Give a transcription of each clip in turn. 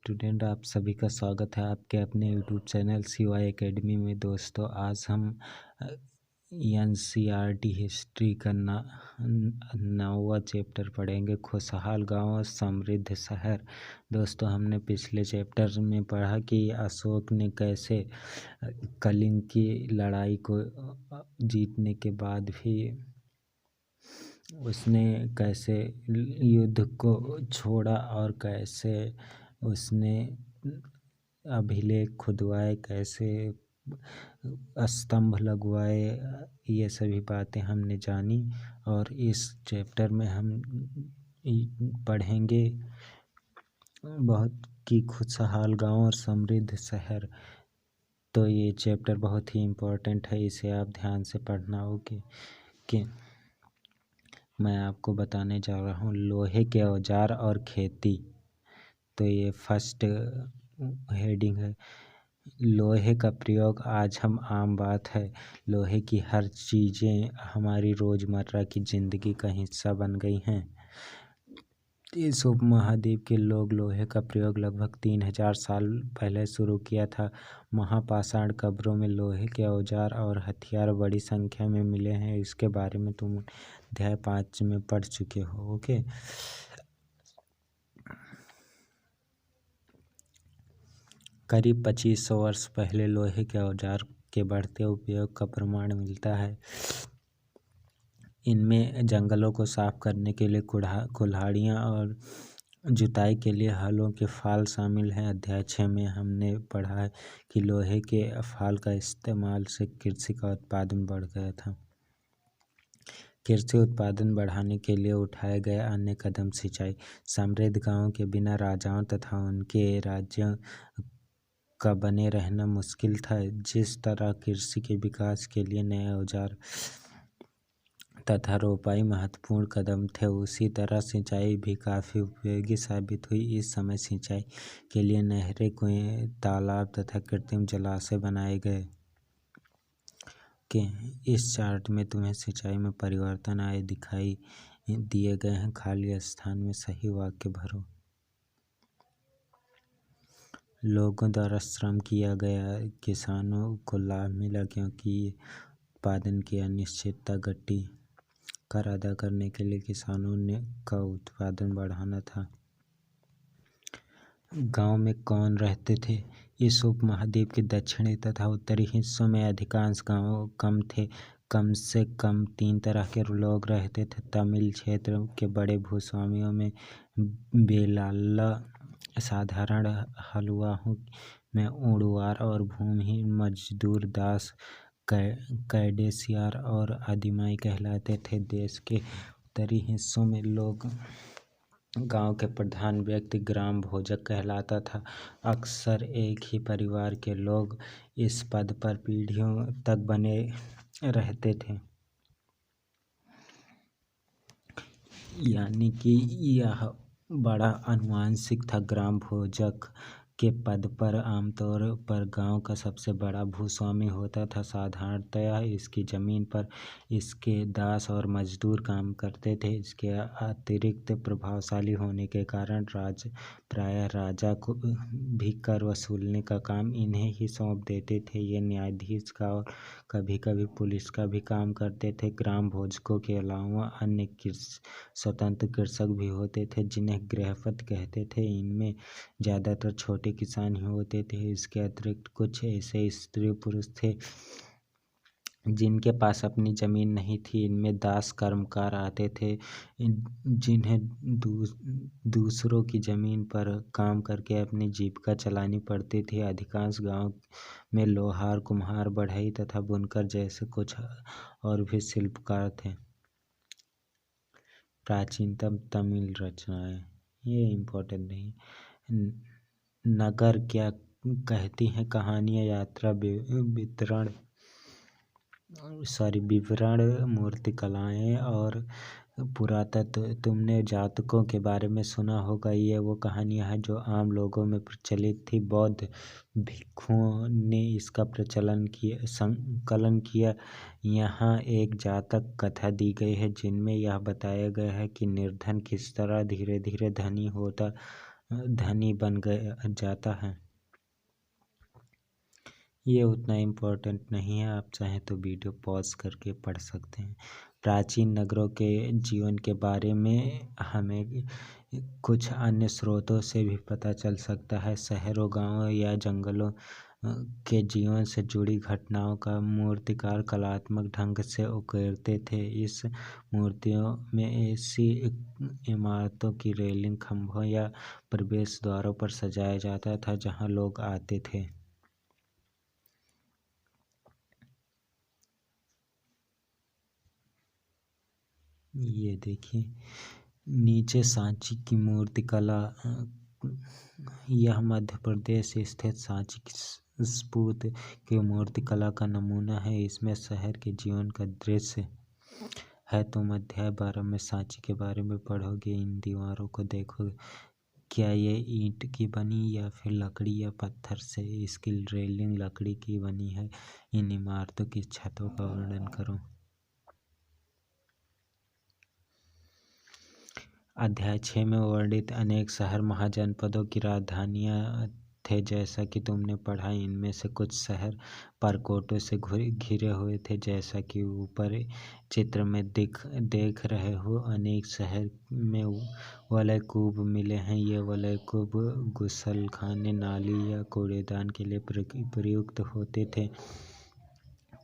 Student, आप सभी का स्वागत है आपके अपने यूट्यूब चैनल CY एकेडमी में। दोस्तों, आज हम NCERT हिस्ट्री का 9वां चैप्टर पढ़ेंगे, खुशहाल गांव और समृद्ध शहर। दोस्तों, हमने पिछले चैप्टर में पढ़ा कि अशोक ने कैसे कलिंग की लड़ाई को जीतने के बाद भी उसने कैसे युद्ध को छोड़ा और कैसे उसने अभिलेख खुदवाए, कैसे स्तंभ लगवाए। ये सभी बातें हमने जानी और इस चैप्टर में हम पढ़ेंगे बहुत कि खुशहाल गांव और समृद्ध शहर। तो ये चैप्टर बहुत ही इम्पोर्टेंट है, इसे आप ध्यान से पढ़ना होगा। कि मैं आपको बताने जा रहा हूँ लोहे के औजार और खेती। तो ये फर्स्ट हेडिंग है। लोहे का प्रयोग आज हम आम बात है। लोहे की हर चीज़ें हमारी रोज़मर्रा की ज़िंदगी का हिस्सा बन गई हैं। इस उपमहाद्वीप के लोग लोहे का प्रयोग लगभग 3000 साल पहले शुरू किया था। महापाषाण कब्रों में लोहे के औजार और हथियार बड़ी संख्या में मिले हैं। इसके बारे में तुम अध्याय 5 में पढ़ चुके हो। ओके, करीब 2500 वर्ष पहले लोहे के औजार के बढ़ते उपयोग का प्रमाण मिलता है। इनमें जंगलों को साफ करने के लिए कुल्हाड़ियाँ और जुताई के लिए हलों के फाल शामिल हैं। अध्याय 6 में हमने पढ़ा है कि लोहे के फाल का इस्तेमाल से कृषि का उत्पादन बढ़ गया था। कृषि उत्पादन बढ़ाने के लिए उठाए गए अन्य कदम सिंचाई। समृद्ध गांवों के बिना राजाओं तथा उनके राज्यों का बने रहना मुश्किल था। जिस तरह कृषि के विकास के लिए नए औजार तथा रोपाई महत्वपूर्ण कदम थे, उसी तरह सिंचाई भी काफ़ी उपयोगी साबित हुई। इस समय सिंचाई के लिए नहरें, कुएं, तालाब तथा कृत्रिम जलाशय बनाए गए। इस चार्ट में तुम्हें सिंचाई में परिवर्तन आए दिखाई दिए गए हैं। खाली स्थान में सही वाक्य भरो। लोगों द्वारा श्रम किया गया, किसानों को लाभ मिला क्योंकि उत्पादन की अनिश्चितता घटी। कर अदा करने के लिए किसानों ने का उत्पादन बढ़ाना था। गांव में कौन रहते थे? इस उपमहाद्वीप के दक्षिणी तथा उत्तरी हिस्सों में अधिकांश गांव कम थे। कम से कम 3 तरह के लोग रहते थे। तमिल क्षेत्र के बड़े भूस्वामियों में बेलाल्ला, साधारण हलुवाओं में ऊंडवार और भूमिहीन मजदूर दास कैडेसियार और आदिमाई कहलाते थे। देश के उत्तरी हिस्सों में लोग गांव के प्रधान व्यक्ति ग्राम भोजक कहलाता था। अक्सर एक ही परिवार के लोग इस पद पर पीढ़ियों तक बने रहते थे, यानी कि यह बड़ा आनुवंशिक था। ग्राम भोजक के पद पर आमतौर पर गांव का सबसे बड़ा भूस्वामी होता था। साधारणतया इसकी जमीन पर इसके दास और मजदूर काम करते थे। इसके अतिरिक्त प्रभावशाली होने के कारण प्रायः राजा को भी कर वसूलने का काम इन्हें ही सौंप देते थे। ये न्यायाधीश का और कभी कभी पुलिस का भी काम करते थे। ग्राम भोजकों के अलावा अन्य स्वतंत्र कृषक भी होते थे, जिन्हें गृहपति कहते थे। इनमें ज़्यादातर छोटे किसान ही होते थे। इसके अतिरिक्त कुछ ऐसे स्त्री पुरुष थे जिनके पास अपनी जमीन नहीं थी। इनमें दास कर्मकार आते थे, जिन्हें दूसरों की जमीन पर काम करके अपनी जीविका चलानी पड़ती थी। अधिकांश गांव में लोहार, कुम्हार, बढ़ई तथा बुनकर जैसे कुछ और भी शिल्पकार थे। प्राचीनतम तमिल रचनाएं, ये इम्पोर्टेंट नहीं। नगर क्या कहती हैं कहानियाँ, यात्रा, विवरण, मूर्तिकलाएँ और पुरातत्व। तुमने जातकों के बारे में सुना होगा। ये वो कहानियाँ हैं जो आम लोगों में प्रचलित थी। बौद्ध भिक्षुओं ने इसका संकलन किया। यहाँ एक जातक कथा दी गई है जिनमें यह बताया गया है कि निर्धन किस तरह धीरे धीरे धनी होता धनी बन गया जाता है। ये उतना इम्पोर्टेंट नहीं है, आप चाहें तो वीडियो पॉज करके पढ़ सकते हैं। प्राचीन नगरों के जीवन के बारे में हमें कुछ अन्य स्रोतों से भी पता चल सकता है। शहरों, गांवों या जंगलों के जीवन से जुड़ी घटनाओं का मूर्तिकार कलात्मक ढंग से उकेरते थे। इस मूर्तियों में ऐसी इमारतों की रेलिंग, खंभों या प्रवेश द्वारों पर सजाया जाता था जहां लोग आते थे। ये देखिए नीचे सांची की मूर्ति कला। यह मध्य प्रदेश स्थित सांची की स्फूर्त की मूर्ति कला का नमूना है। इसमें शहर के जीवन का दृश्य है। तुम अध्याय 12 में सांची के बारे में पढ़ोगे। इन दीवारों को देखो, क्या ये ईंट की बनी या फिर लकड़ी या पत्थर से? इसकी रेलिंग लकड़ी की बनी है। इन इमारतों की छतों का वर्णन करो। अध्याय 6 में वर्णित अनेक शहर महाजनपदों की राजधानियां थे। जैसा कि तुमने पढ़ा, इनमें से कुछ शहर परकोटों से घिरे हुए थे, जैसा कि ऊपर चित्र में देख रहे हो। अनेक शहर में वलय कूप मिले हैं। ये वलय कूप गुसलखाने, नाली या कूड़ेदान के लिए प्रयुक्त होते थे।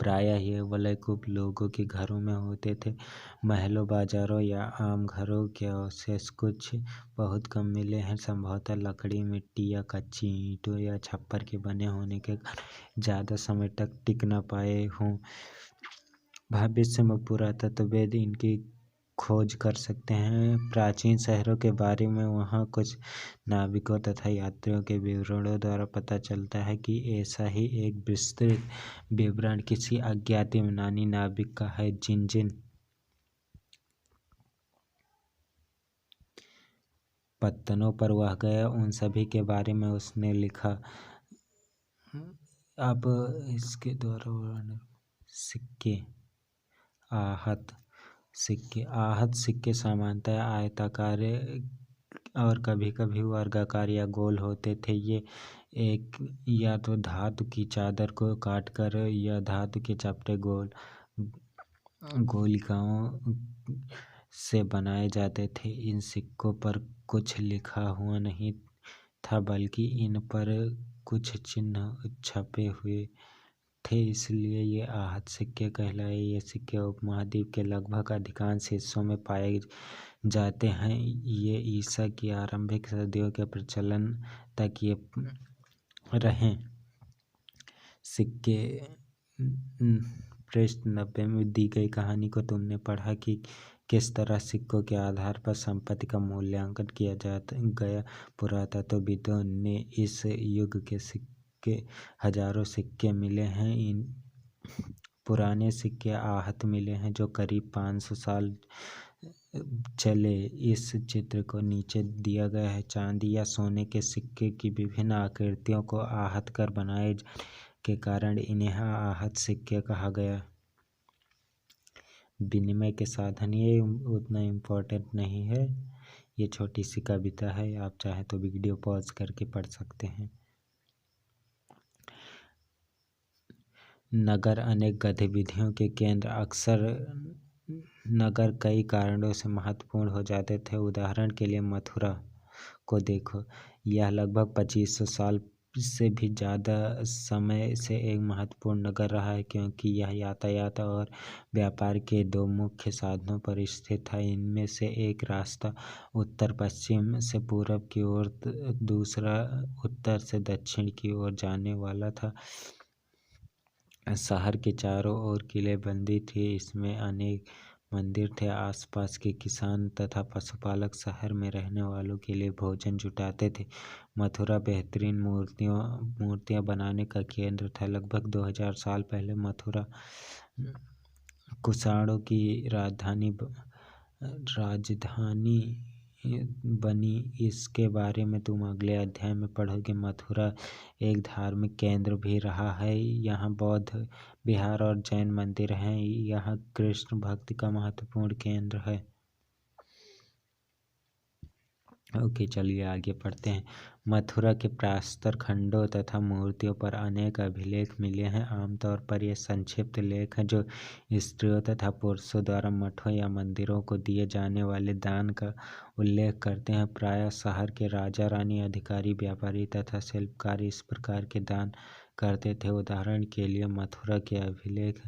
प्रायः ये वलय कूप लोगों के घरों में होते थे। महलों, बाजारों या आम घरों के अवशेष कुछ बहुत कम मिले हैं। संभवतः लकड़ी, मिट्टी या कच्ची ईंटों या छप्पर के बने होने के कारण ज़्यादा समय तक टिक न पाए हों। भविष्य में पुरातत्वविद इनकी खोज कर सकते हैं। प्राचीन शहरों के बारे में वहाँ कुछ नाविकों तथा यात्रियों के विवरणों द्वारा पता चलता है कि ऐसा ही एक विस्तृत विवरण किसी अज्ञात यूनानी नाविक का है। जिन जिन पत्तनों पर वह गया, उन सभी के बारे में उसने लिखा। अब इसके द्वारा सिक्के, आहत सिक्के सामान्यतः आयताकार और कभी कभी वर्गाकार या गोल होते थे। ये एक या तो धातु की चादर को काटकर या धातु के चपटे गोलिकाओं से बनाए जाते थे। इन सिक्कों पर कुछ लिखा हुआ नहीं था, बल्कि इन पर कुछ चिन्ह छपे हुए थे, इसलिए ये आहत सिक्के कहलाए। ये सिक्के उपमहाद्वीप के लगभग अधिकांश हिस्सों में पाए जाते हैं। ये ईसा की आरंभिक सदियों के प्रचलन तक ये रहे। सिक्के पृष्ठ 90 में दी गई कहानी को तुमने पढ़ा कि किस तरह सिक्कों के आधार पर संपत्ति का मूल्यांकन किया गया। पुरातत्वविदों ने इस युग के सिक्के, हजारों सिक्के मिले हैं। इन पुराने सिक्के आहत मिले हैं जो करीब 500 साल चले। इस चित्र को नीचे दिया गया है। चांदी या सोने के सिक्के की विभिन्न आकृतियों को आहत कर बनाए जाने के कारण इन्हें आहत सिक्के कहा गया। विनिमय के साधन, ये उतना इम्पोर्टेंट नहीं है, ये छोटी सी कविता है। आप चाहे तो वीडियो पॉज करके पढ़ सकते हैं। नगर अनेक गतिविधियों के केंद्र। अक्सर नगर कई कारणों से महत्वपूर्ण हो जाते थे। उदाहरण के लिए मथुरा को देखो। यह लगभग 2500 साल से भी ज़्यादा समय से एक महत्वपूर्ण नगर रहा है, क्योंकि यह यातायात और व्यापार के दो मुख्य साधनों पर स्थित था। इनमें से एक रास्ता उत्तर पश्चिम से पूरब की ओर, दूसरा उत्तर से दक्षिण की ओर जाने वाला था। शहर के चारों ओर किलेबंदी थी। इसमें अनेक मंदिर थे। आसपास के किसान तथा पशुपालक शहर में रहने वालों के लिए भोजन जुटाते थे। मथुरा बेहतरीन मूर्तियां बनाने का केंद्र था। लगभग 2000 साल पहले मथुरा कुषाणों की राजधानी बनी। इसके बारे में तुम अगले अध्याय में पढ़ोगे। मथुरा एक धार्मिक केंद्र भी रहा है। यहाँ बौद्ध विहार और जैन मंदिर हैं। यहाँ कृष्ण भक्ति का महत्वपूर्ण केंद्र है। ओके, चलिए आगे पढ़ते हैं। मथुरा के प्रस्तर खंडों तथा मूर्तियों पर अनेक अभिलेख मिले हैं। आमतौर पर ये संक्षिप्त लेख हैं जो स्त्रियों तथा पुरुषों द्वारा मठों या मंदिरों को दिए जाने वाले दान का उल्लेख करते हैं। प्रायः शहर के राजा रानी, अधिकारी, व्यापारी तथा शिल्पकार इस प्रकार के दान करते थे। उदाहरण के लिए मथुरा के अभिलेख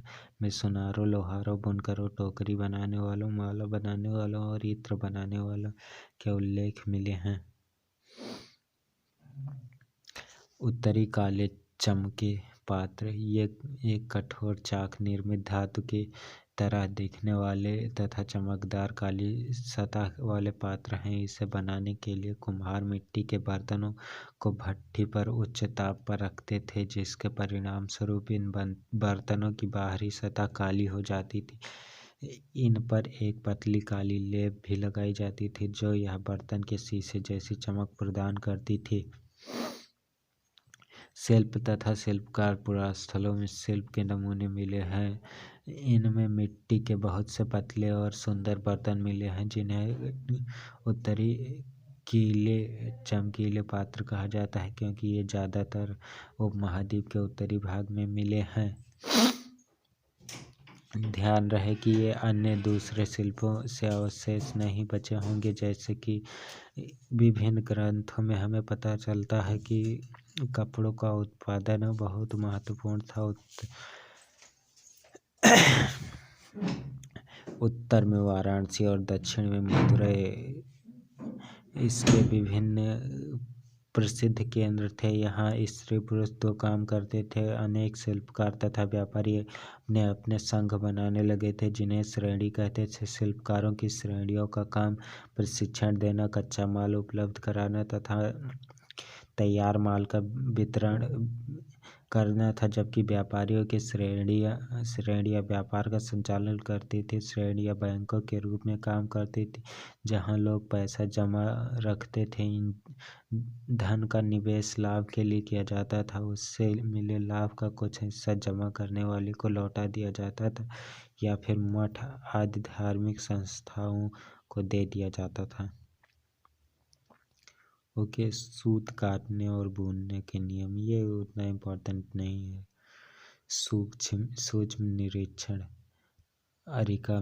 में सुनारों, लोहारों, बुनकरों, टोकरी बनाने वालों, माला बनाने वालों और इत्र बनाने वालों के उल्लेख मिले हैं। उत्तरी काले चमके पात्र, ये एक कठोर चाक निर्मित धातु की तरह दिखने वाले तथा चमकदार काली सतह वाले पात्र हैं। इसे बनाने के लिए कुम्हार मिट्टी के बर्तनों को भट्ठी पर उच्च ताप पर रखते थे, जिसके परिणाम स्वरूप इन बर्तनों की बाहरी सतह काली हो जाती थी। इन पर एक पतली काली लेप भी लगाई जाती थी जो यह बर्तन के शीशे जैसी चमक प्रदान करती थी। शिल्प तथा शिल्पकार पुरास्थलों में शिल्प के नमूने मिले हैं। इनमें मिट्टी के बहुत से पतले और सुंदर बर्तन मिले हैं जिन्हें उत्तरी कीले चमकीले पात्र कहा जाता है, क्योंकि ये ज़्यादातर उपमहाद्वीप के उत्तरी भाग में मिले हैं। ध्यान रहे कि ये अन्य दूसरे शिल्पों से अवशेष नहीं बचे होंगे। जैसे कि विभिन्न ग्रंथों में हमें पता चलता है कि कपड़ों का उत्पादन बहुत महत्वपूर्ण था। उत्तर में वाराणसी और दक्षिण में मदुरै इसके विभिन्न प्रसिद्ध केंद्र थे। यहाँ स्त्री पुरुष दो काम करते थे। अनेक शिल्पकार तथा व्यापारी अपने अपने संघ बनाने लगे थे जिन्हें श्रेणी कहते थे। शिल्पकारों की श्रेणियों का काम प्रशिक्षण देना, कच्चा माल उपलब्ध कराना तथा तैयार माल का वितरण करना था, जबकि व्यापारियों की श्रेणियाँ व्यापार का संचालन करती थी। श्रेणियाँ बैंकों के रूप में काम करती थी जहाँ लोग पैसा जमा रखते थे। इन धन का निवेश लाभ के लिए किया जाता था। उससे मिले लाभ का कुछ हिस्सा जमा करने वाले को लौटा दिया जाता था या फिर मठ आदि धार्मिक संस्थाओं को दे दिया जाता था। ओके, सूत काटने और बुनने के नियम ये उतना इम्पोर्टेंट नहीं है। सूक्ष्म निरीक्षण। अरिका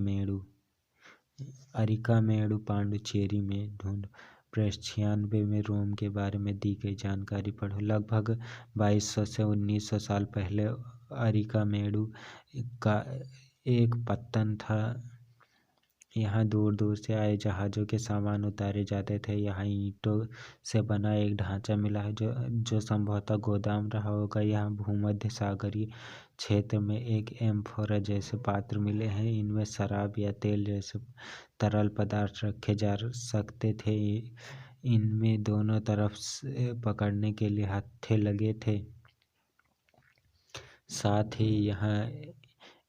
मेड़ु पांडुचेरी में ढूंढ। पृष्ठ 96 में रोम के बारे में दी गई जानकारी पढ़ो। लगभग 2200 से 1900 साल पहले अरिका मेड़ु का एक पत्तन था। यहाँ दूर दूर से आए जहाज़ों के सामान उतारे जाते थे। यहाँ ईंटों से बना एक ढांचा मिला है जो संभवतः गोदाम रहा होगा। यहाँ भूमध्य सागरीय क्षेत्र में एक एम्फोरा जैसे पात्र मिले हैं। इनमें शराब या तेल जैसे तरल पदार्थ रखे जा सकते थे। इनमें दोनों तरफ से पकड़ने के लिए हत्थे लगे थे। साथ ही यहाँ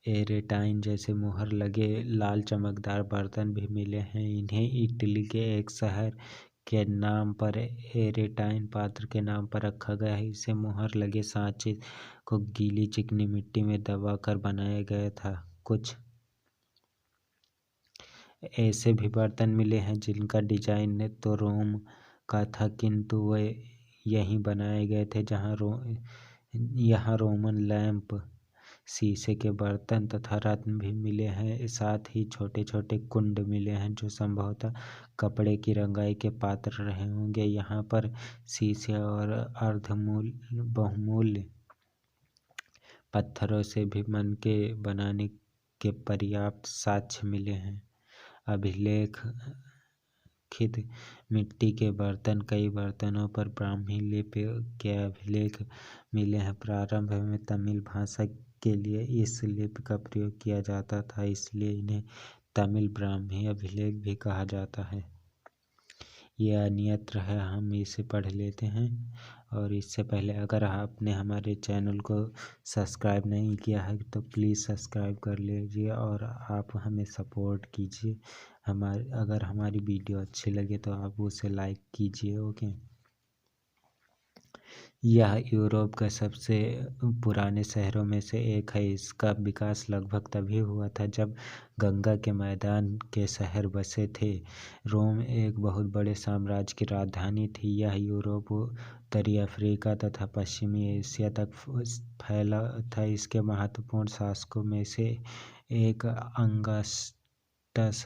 एरेटाइन जैसे मुहर लगे लाल चमकदार बर्तन भी मिले हैं। इन्हें इटली के एक शहर के नाम पर एरेटाइन पात्र के नाम पर रखा गया है। इसे मुहर लगे सांचे को गीली चिकनी मिट्टी में दबाकर बनाया गया था। कुछ ऐसे भी बर्तन मिले हैं जिनका डिजाइन तो रोम का था, किंतु वे यहीं बनाए गए थे यहाँ रोमन लैंप, शीशे के बर्तन तथा रत्न भी मिले हैं। साथ ही छोटे छोटे कुंड मिले हैं जो संभवतः कपड़े की रंगाई के पात्र रहे होंगे। यहाँ पर शीशे और बहुमूल्य पत्थरों से भी मन के बनाने के पर्याप्त साक्ष्य मिले हैं। अभिलेखित मिट्टी के बर्तन। कई बर्तनों पर ब्राह्मी लिपि के अभिलेख मिले हैं। प्रारंभ में तमिल भाषा के लिए इस लिपि का प्रयोग किया जाता था, इसलिए इन्हें तमिल ब्राह्मी अभिलेख भी कहा जाता है। ये अन्यत्र है, हम इसे पढ़ लेते हैं। और इससे पहले अगर आपने हमारे चैनल को सब्सक्राइब नहीं किया है तो प्लीज़ सब्सक्राइब कर लीजिए और आप हमें सपोर्ट कीजिए। अगर हमारी वीडियो अच्छी लगे तो आप उसे लाइक कीजिए। ओके। यह यूरोप का सबसे पुराने शहरों में से एक है। इसका विकास लगभग तभी हुआ था जब गंगा के मैदान के शहर बसे थे। रोम एक बहुत बड़े साम्राज्य की राजधानी थी। यह यूरोप, उत्तरी अफ्रीका तथा पश्चिमी एशिया तक फैला था। इसके महत्वपूर्ण शासकों में से एक अगस्टस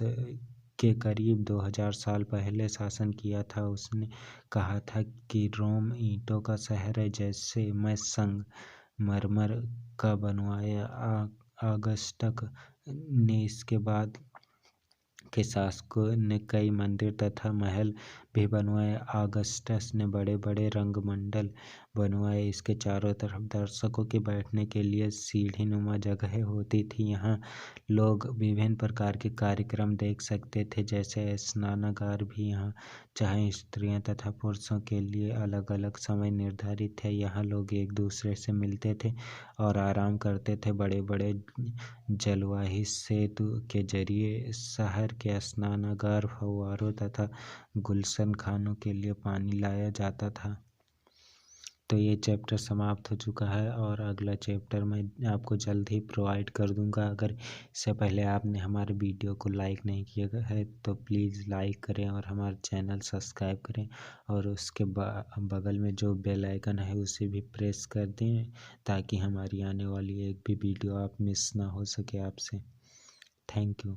के करीब 2000 साल पहले शासन किया था। उसने कहा था कि रोम ईंटों का शहर है जैसे मैं संगमरमर का बनवाया। ऑगस्टस ने इसके बाद के शासकों ने कई मंदिर तथा महल भी बनवाए। ऑगस्टस ने बड़े बड़े रंगमंडल बनवाए। इसके चारों तरफ दर्शकों के बैठने के लिए सीढ़ीनुमा जगहें होती थी। यहाँ लोग विभिन्न प्रकार के कार्यक्रम देख सकते थे, जैसे स्नानागार भी यहाँ, जहाँ स्त्रियों तथा पुरुषों के लिए अलग अलग समय निर्धारित है। यहाँ लोग एक दूसरे से मिलते थे और आराम करते थे। बड़े बड़े जलवाही सेतु के जरिए शहर के स्नानागार, फव्वारों तथा गुलशन खानों के लिए पानी लाया जाता था। तो ये चैप्टर समाप्त हो चुका है और अगला चैप्टर मैं आपको जल्द ही प्रोवाइड कर दूंगा। अगर इससे पहले आपने हमारे वीडियो को लाइक नहीं किया है तो प्लीज़ लाइक करें और हमारा चैनल सब्सक्राइब करें और उसके बगल में जो बेल आइकन है उसे भी प्रेस कर दें ताकि हमारी आने वाली एक भी वीडियो आप मिस ना हो सके आपसे। Thank you.